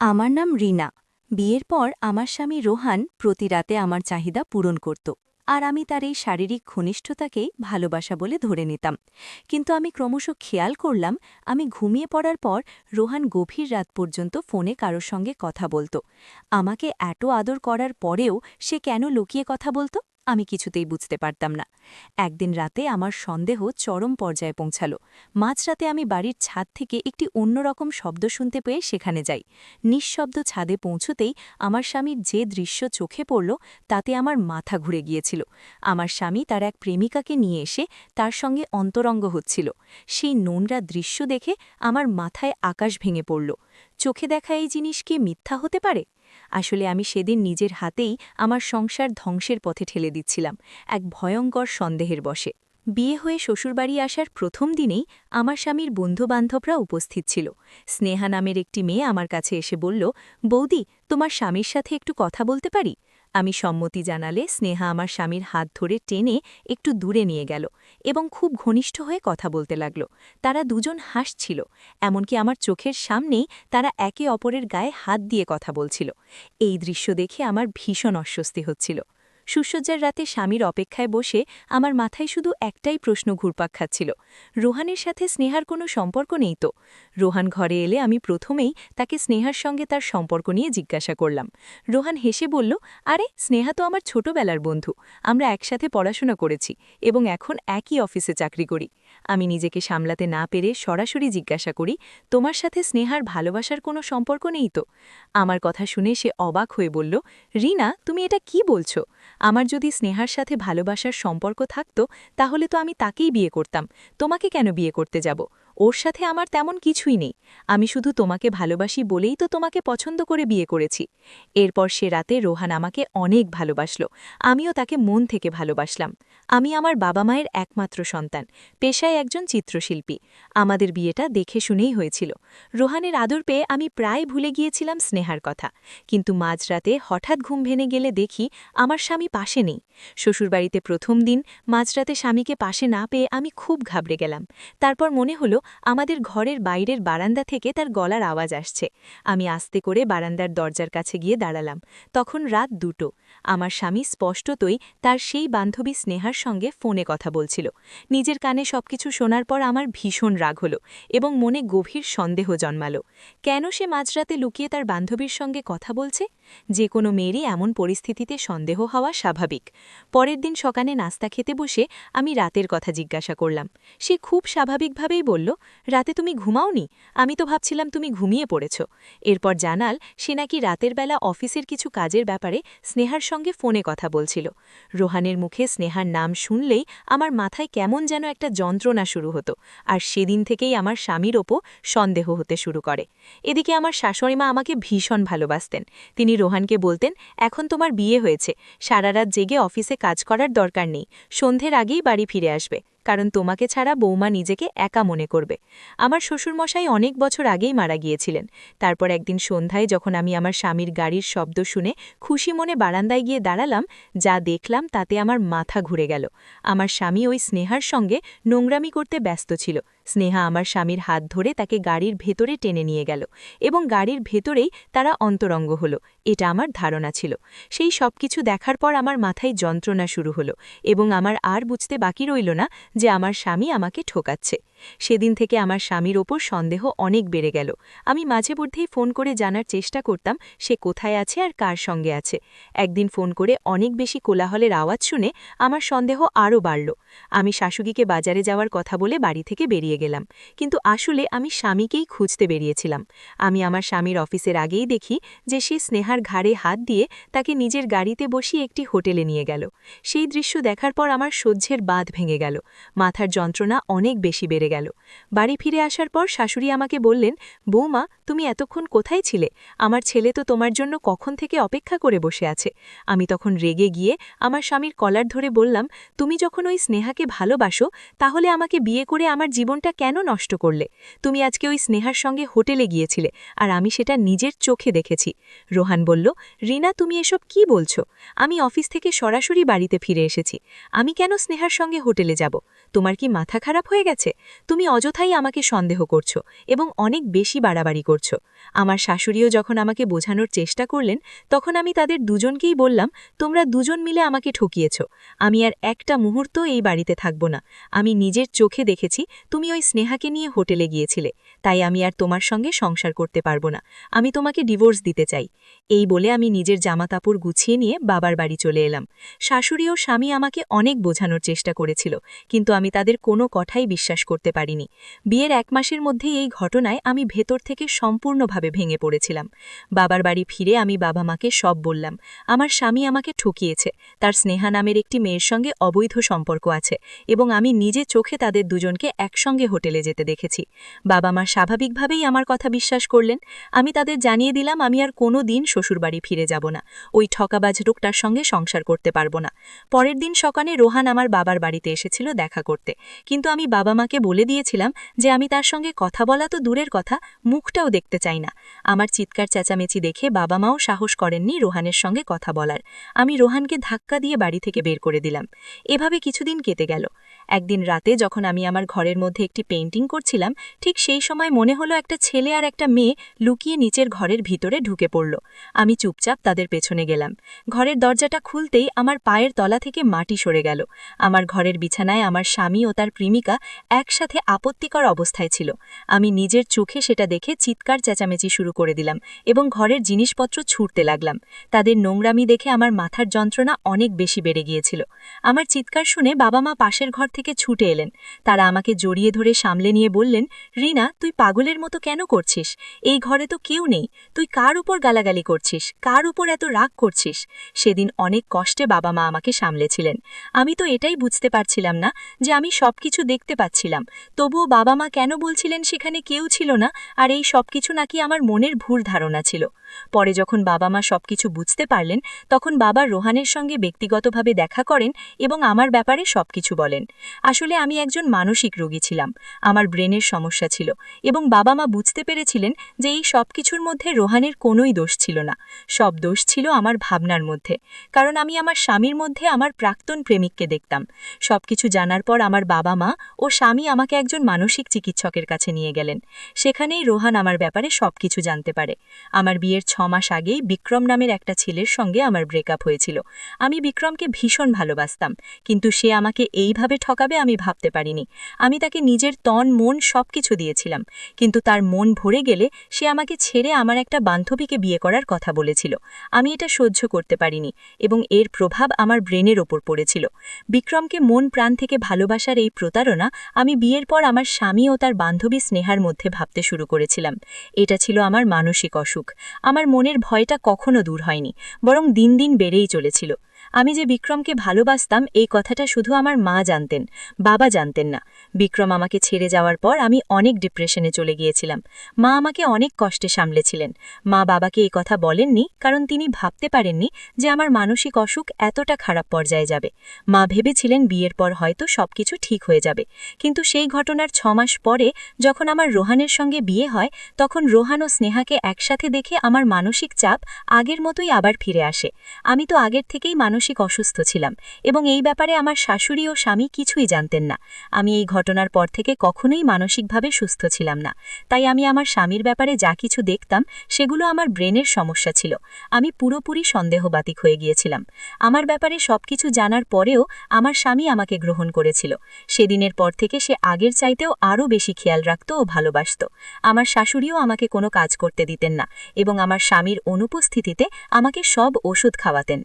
আমার নাম রিনা। বিয়ের পর আমার স্বামী রোহান প্রতি রাতে আমার চাহিদা পূরণ করত, আর আমি তার এই শারীরিক ঘনিষ্ঠতাকেই ভালোবাসা বলে ধরে নিতাম। কিন্তু আমি ক্রমশ খেয়াল করলাম, আমি ঘুমিয়ে পড়ার পর রোহান গভীর রাত পর্যন্ত ফোনে কারোর সঙ্গে কথা বলত। আমাকে এত আদর করার পরেও সে কেন লুকিয়ে কথা বলত, আমি কিছুতেই বুঝতে পারতাম না। একদিন রাতে আমার সন্দেহ চরম পর্যায়ে পৌঁছাল। মাঝরাতে আমি বাড়ির ছাদ থেকে একটি অন্যরকম শব্দ শুনতে পেয়ে সেখানে যাই। নিঃশব্দ ছাদে পৌঁছতেই আমার স্বামীর যে দৃশ্য চোখে পড়ল, তাতে আমার মাথা ঘুরে গিয়েছিল। আমার স্বামী তার এক প্রেমিকাকে নিয়ে এসে তার সঙ্গে অন্তরঙ্গ হচ্ছিল। সেই নোংরা দৃশ্য দেখে আমার মাথায় আকাশ ভেঙে পড়ল। চোখে দেখা এই জিনিস কি মিথ্যা হতে পারে? আসলে আমি সেদিন নিজের হাতেই আমার সংসার ধ্বংসের পথে ঠেলে দিচ্ছিলাম, এক ভয়ঙ্কর সন্দেহের বশে। বিয়ে হয়ে শ্বশুরবাড়ি আসার প্রথম দিনেই আমার স্বামীর বন্ধুবান্ধবরা উপস্থিত ছিল। স্নেহা নামের একটি মেয়ে আমার কাছে এসে বলল, বৌদি, তোমার স্বামীর সাথে একটু কথা বলতে পারি? আমি সম্মতি জানালে স্নেহা আমার স্বামীর হাত ধরে টেনে একটু দূরে নিয়ে গেল এবং খুব ঘনিষ্ঠ হয়ে কথা বলতে লাগল। তারা দুজন হাসছিল, এমনকি আমার চোখের সামনেই তারা একে অপরের গায়ে হাত দিয়ে কথা বলছিল। এই দৃশ্য দেখে আমার ভীষণ অস্বস্তি হচ্ছিল। সুসজ্জার রাতে স্বামীর অপেক্ষায় বসে আমার মাথায় শুধু একটাই প্রশ্ন ঘুরপাক খাচ্ছিল, রোহানের সাথে স্নেহার কোনো সম্পর্ক নেই তো? রোহান ঘরে এলে আমি প্রথমেই তাকে স্নেহার সঙ্গে তার সম্পর্ক নিয়ে জিজ্ঞাসা করলাম। রোহান হেসে বলল, আরে স্নেহা তো আমার ছোটবেলার বন্ধু, আমরা একসাথে পড়াশোনা করেছি এবং এখন একই অফিসে চাকরি করি। আমি নিজেকে সামলাতে না পেরে সরাসরি জিজ্ঞাসা করি, তোমার সাথে স্নেহার ভালোবাসার কোনো সম্পর্ক নেই তো? আমার কথা শুনে সে অবাক হয়ে বলল, রিনা, তুমি এটা কি বলছো? আমার যদি স্নেহার সাথে ভালোবাসার সম্পর্ক থাকত, তাহলে তো আমি তাকেই বিয়ে করতাম। তোমাকে কেন বিয়ে করতে যাব? ওর সাথে আমার তেমন কিছুই নেই। আমি শুধু তোমাকে ভালোবাসি বলেই তো তোমাকে পছন্দ করে বিয়ে করেছি। এরপর সে রাতে রোহান আমাকে অনেক ভালোবাসল, আমিও তাকে মন থেকে ভালোবাসলাম। আমি আমার বাবা মায়ের একমাত্র সন্তান, পেশায় একজন চিত্রশিল্পী। আমাদের বিয়েটা দেখে শুনেই হয়েছিল। রোহানের আদর পেয়ে আমি প্রায় ভুলে গিয়েছিলাম স্নেহার কথা। কিন্তু মাঝরাতে হঠাৎ ঘুম ভেঙে গেলে দেখি আমার স্বামী পাশে নেই। শ্বশুরবাড়িতে প্রথম দিন মাঝরাতে স্বামীকে পাশে না পেয়ে আমি খুব ঘাবড়ে গেলাম। তারপর মনে হলো আমাদের ঘরের বাইরের বারান্দা থেকে তার গলার আওয়াজ আসছে। আমি আস্তে করে বারান্দার দরজার কাছে গিয়ে দাঁড়ালাম। তখন রাত 2টো। আমার স্বামী স্পষ্টতই তার সেই বান্ধবী স্নেহার সঙ্গে ফোনে কথা বলছিল। নিজের কানে সবকিছু শোনার পর আমার ভীষণ রাগ হলো এবং মনে গভীর সন্দেহ জন্মালো। কেন সে মাঝরাতে লুকিয়ে তার বান্ধবীর সঙ্গে কথা বলছে? যে কোনো মেয়েরই এমন পরিস্থিতিতে সন্দেহ হওয়া স্বাভাবিক। পরের দিন সকালে নাস্তা খেতে বসে আমি রাতের কথা জিজ্ঞাসা করলাম। সে খুব স্বাভাবিকভাবেই বলল, রাতে তুমি ঘুমাওনি? আমি তো ভাবছিলাম তুমি ঘুমিয়ে পড়েছ। এরপর জানাল সে নাকি রাতের বেলা অফিসের কিছু কাজের ব্যাপারে স্নেহার সঙ্গে ফোনে কথা বলছিল। রোহানের মুখে স্নেহার নাম শুনলেই আমার মাথায় কেমন যেন একটা যন্ত্রণা শুরু হতো, আর সেদিন থেকেই আমার স্বামীর ওপর সন্দেহ হতে শুরু করে। এদিকে আমার শাশুড়িমা আমাকে ভীষণ ভালোবাসতেন। তিনি রোহানকে বলতেন, এখন তোমার বিয়ে হয়েছে, সারা রাত জেগে অফিসে কাজ করার দরকার নেই, সন্ধ্যের আগেই বাড়ি ফিরে আসবে, কারণ তোমাকে ছাড়া বৌমা নিজেকে একা মনে করবে। আমার শ্বশুরমশাই অনেক বছর আগেই মারা গিয়েছিলেন। তারপর একদিন সন্ধ্যায় যখন আমি আমার স্বামীর গাড়ির শব্দ শুনে খুশি মনে বারান্দায় গিয়ে দাঁড়ালাম, যা দেখলাম তাতে আমার মাথা ঘুরে গেল। আমার স্বামী ওই স্নেহার সঙ্গে নোংরামি করতে ব্যস্ত ছিল। স্নেহা আমার স্বামীর হাত ধরে তাকে গাড়ির ভেতরে টেনে নিয়ে গেল এবং গাড়ির ভেতরেই তারা অন্তরঙ্গ হলো, এটা আমার ধারণা ছিল। সেই সব কিছু দেখার পর আমার মাথায় যন্ত্রণা শুরু হলো এবং আমার আর বুঝতে বাকি রইল না যে আমার স্বামী আমাকে ঠকাচ্ছে। সেদিন থেকে আমার স্বামীর ওপর সন্দেহ অনেক বেড়ে গেল। আমি মাঝে মধ্যেই ফোন করে জানার চেষ্টা করতাম সে কোথায় আছে আর কার সঙ্গে আছে। একদিন ফোন করে অনেক বেশি কোলাহলের আওয়াজ শুনে আমার সন্দেহ আরও বাড়ল। আমি শাশুড়িকে বাজারে যাওয়ার কথা বলে বাড়ি থেকে বেরিয়ে গেলাম, কিন্তু আসলে আমি স্বামীকেই খুঁজতে বেরিয়েছিলাম। আমি আমার স্বামীর অফিসের আগেই দেখি যে সে স্নেহার ঘাড়ে হাত দিয়ে তাকে নিজের গাড়িতে বসিয়ে একটি হোটেলে নিয়ে গেল। সেই দৃশ্য দেখার পর আমার সহ্যের বাঁধ ভেঙে গেল, মাথার যন্ত্রণা অনেক বেশি বেড়ে গেল। বাড়ি ফিরে আসার পর শাশুড়ি আমাকে বললেন, বৌমা, তুমি এতক্ষণ কোথায় ছিলে? আমার ছেলে তো তোমার জন্য কখন থেকে অপেক্ষা করে বসে আছে। আমি তখন রেগে গিয়ে আমার স্বামীর কলার ধরে বললাম, তুমি যখন ওই স্নেহাকে ভালোবাসো, তাহলে আমাকে বিয়ে করে আমার জীবনটা দিনটা কেন নষ্ট করলে? তুমি আজকে ওই স্নেহার সঙ্গে হোটেলে গিয়েছিলে, আর আমি সেটা নিজের চোখে দেখেছি। রোহান বলল, রিনা, তুমি এসব কি বলছো? আমি অফিস থেকে সরাসরি বাড়িতে ফিরে এসেছি। আমি কেন স্নেহার সঙ্গে হোটেলে যাব? তোমার কি মাথা খারাপ হয়ে গেছে? তুমি অযথাই আমাকে সন্দেহ করছো এবং অনেক বেশি বাড়াবাড়ি করছো। আমার শাশুড়িও যখন আমাকে বোঝানোর চেষ্টা করলেন, তখন আমি তাদের দুজনকেই বললাম, তোমরা দুজন মিলে আমাকে ঠকিয়েছ। আমি আর একটা মুহূর্ত এই বাড়িতে থাকব না। আমি নিজের চোখে দেখেছি তুমি ওই স্নেহাকে নিয়ে হোটেলে গিয়েছিলে, তাই আমি আর তোমার সঙ্গে সংসার করতে পারবো না। আমি তোমাকে ডিভোর্স দিতে চাই। এই বলে আমি নিজের জামাকাপড় গুছিয়ে নিয়ে বাবার বাড়ি চলে এলাম। শাশুড়ি ও স্বামী আমাকে অনেক বোঝানোর চেষ্টা করেছিল, কিন্তু আমি তাদের কোনো কথাই বিশ্বাস করতে পারিনি। বিয়ের 1 মাসের মধ্যেই এই ঘটনায় আমি ভেতর থেকে সম্পূর্ণভাবে ভেঙে পড়েছিলাম। বাবার বাড়ি ফিরে আমি বাবা মাকে সব বললাম। আমার স্বামী আমাকে ঠকিয়েছে, তার স্নেহা নামের একটি মেয়ের সঙ্গে অবৈধ সম্পর্ক আছে এবং আমি নিজে চোখে তাদের দুজনকে একসঙ্গে হোটেলে যেতে দেখেছি। বাবা মা স্বাভাবিকভাবেই আমার কথা বিশ্বাস করলেন। আমি তাদের জানিয়ে দিলাম আমি আর কোনো দিন শ্বশুরবাড়ি ফিরে যাব না, ওই ঠকাবাজ লোকটার সঙ্গে সংসার করতে পারবো না। পরের দিন সকালে রোহান আমার বাবার বাড়িতে এসেছিল দেখা করতে, কিন্তু আমি বাবা মাকে বলে দিয়েছিলাম যে আমি তার সঙ্গে কথা বলা তো দূরের কথা, মুখটাও দেখতে চাই না। আমার চিৎকার চেঁচামেচি দেখে বাবা মাও সাহস করেননি রোহানের সঙ্গে কথা বলার। আমি রোহানকে ধাক্কা দিয়ে বাড়ি থেকে বের করে দিলাম। এভাবে কিছুদিন কেটে গেল। একদিন রাতে যখন আমি আমার ঘরের মধ্যে একটি পেইন্টিং করছিলাম, ঠিক সেই সময় মনে হলো একটা ছেলে আর একটা মেয়ে লুকিয়ে নিচের ঘরের ভিতরে ঢুকে পড়ল। আমি চুপচাপ তাদের পেছনে গেলাম। ঘরের দরজাটা খুলতেই আমার পায়ের তলা থেকে মাটি সরে গেল। আমার ঘরের বিছানায় আমার স্বামী ও তার প্রেমিকা একসাথে আপত্তিকর অবস্থায় ছিল। আমি নিজের চোখে সেটা দেখে চিৎকার চেঁচামেচি শুরু করে দিলাম এবং ঘরের জিনিসপত্র ছুঁড়তে লাগলাম। তাদের নোংরামি দেখে আমার মাথার যন্ত্রণা অনেক বেশি বেড়ে গিয়েছিল। আমার চিৎকার শুনে বাবা মা পাশের ঘর থেকে ছুটে এলেন। তারা আমাকে জড়িয়ে ধরে সামলে নিয়ে বললেন, রিনা, তুই পাগলের মতো কেন করছিস? এই ঘরে তো কেউ নেই, তুই কার উপর গালাগালি করছিস? কার উপর এত রাগ করছিস? সেদিন অনেক কষ্টে বাবা মা আমাকে সামলেছিলেন। আমি তো এটাই বুঝতে পারছিলাম না যে আমি সবকিছু দেখতে পাচ্ছিলাম, তবুও বাবা মা কেন বলছিলেন সেখানে কেউ ছিল না, আর এই সবকিছু নাকি আমার মনের ভুল ধারণা ছিল। পরে যখন বাবা মা সবকিছু বুঝতে পারলেন, তখন বাবা রোহানের সঙ্গে ব্যক্তিগতভাবে দেখা করেন এবং আমার ব্যাপারে সবকিছু বলেন। আসলে আমি একজন মানসিক রোগী ছিলাম, আমার ব্রেনের সমস্যা ছিল এবং বাবা মা বুঝতে পেরেছিলেন যে এই সবকিছুর মধ্যে রোহানের কোনোই দোষ ছিল না, সব দোষ ছিল আমার ভাবনার মধ্যে। কারণ আমি আমার স্বামীর মধ্যে আমার প্রাক্তন প্রেমিককে দেখতাম। সবকিছু জানার পর আমার বাবা মা ও স্বামী আমাকে একজন মানসিক চিকিৎসকের কাছে নিয়ে গেলেন। সেখানেই রোহান আমার ব্যাপারে সবকিছু জানতে পারে। আমার বিয়ের 6 মাস আগেই বিক্রম নামের একটা ছেলের সঙ্গে আমার ব্রেকআপ হয়েছিল। আমি বিক্রমকে ভীষণ ভালোবাসতাম, কিন্তু সে আমাকে এইভাবে ঠকাবে আমি ভাবতে পারিনি। আমি তাকে নিজের তন মন সবকিছু দিয়েছিলাম, কিন্তু তার মন ভরে গেলে সে আমাকে ছেড়ে আমার একটা বান্ধবীকে বিয়ে করার কথা বলেছিল। আমি এটা সহ্য করতে পারিনি এবং এর প্রভাব আমার ব্রেনের ওপর পড়েছিল। বিক্রমকে মন প্রাণ থেকে ভালোবাসার এই প্রতারণা আমি বিয়ের পর আমার স্বামী ও তার বান্ধবী স্নেহার মধ্যে ভাবতে শুরু করেছিলাম। এটা ছিল আমার মানসিক অসুখ। আমার মনের ভয়টা কখনো দূর হয়নি, বরং দিন দিন বেড়েই চলেছিল। আমি যে বিক্রমকে ভালোবাসতাম এই কথাটা শুধু আমার মা জানতেন, বাবা জানতেন না। বিক্রম আমাকে ছেড়ে যাওয়ার পর আমি অনেক ডিপ্রেশনে চলে গিয়েছিলাম। মা আমাকে অনেক কষ্টে সামলেছিলেন। মা বাবাকে এই কথা বলেননি, কারণ তিনি ভাবতে পারেননি যে আমার মানসিক অসুখ এতটা খারাপ পর্যায়ে যাবে। মা ভেবেছিলেন বিয়ের পর হয়তো সবকিছু ঠিক হয়ে যাবে। কিন্তু সেই ঘটনার 6 মাস পরে যখন আমার রোহানের সঙ্গে বিয়ে হয়, তখন রোহান ও স্নেহাকে একসাথে দেখে আমার মানসিক চাপ আগের মতোই আবার ফিরে আসে। আমি তো আগের থেকেই মানসিক অসুস্থ ছিলাম এবং এই ব্যাপারে আমার শাশুড়ি ও স্বামী কিছুই জানতেন না। আমি এই ঘটনার পর থেকে কখনোই মানসিকভাবে সুস্থ ছিলাম না। তাই আমি আমার স্বামীর ব্যাপারে যা কিছু দেখতাম সেগুলো আমার ব্রেনের সমস্যা ছিল। আমি পুরোপুরি সন্দেহবাতিক হয়ে গিয়েছিলাম। আমার ব্যাপারে সবকিছু জানার পরেও আমার স্বামী আমাকে গ্রহণ করেছিল। সেদিনের পর থেকে সে আগের চাইতেও আরও বেশি খেয়াল রাখত ও ভালোবাসত। আমার শাশুড়িও আমাকে কোনো কাজ করতে দিতেন না এবং আমার স্বামীর অনুপস্থিতিতে আমাকে সব ওষুধ খাওয়াতেন।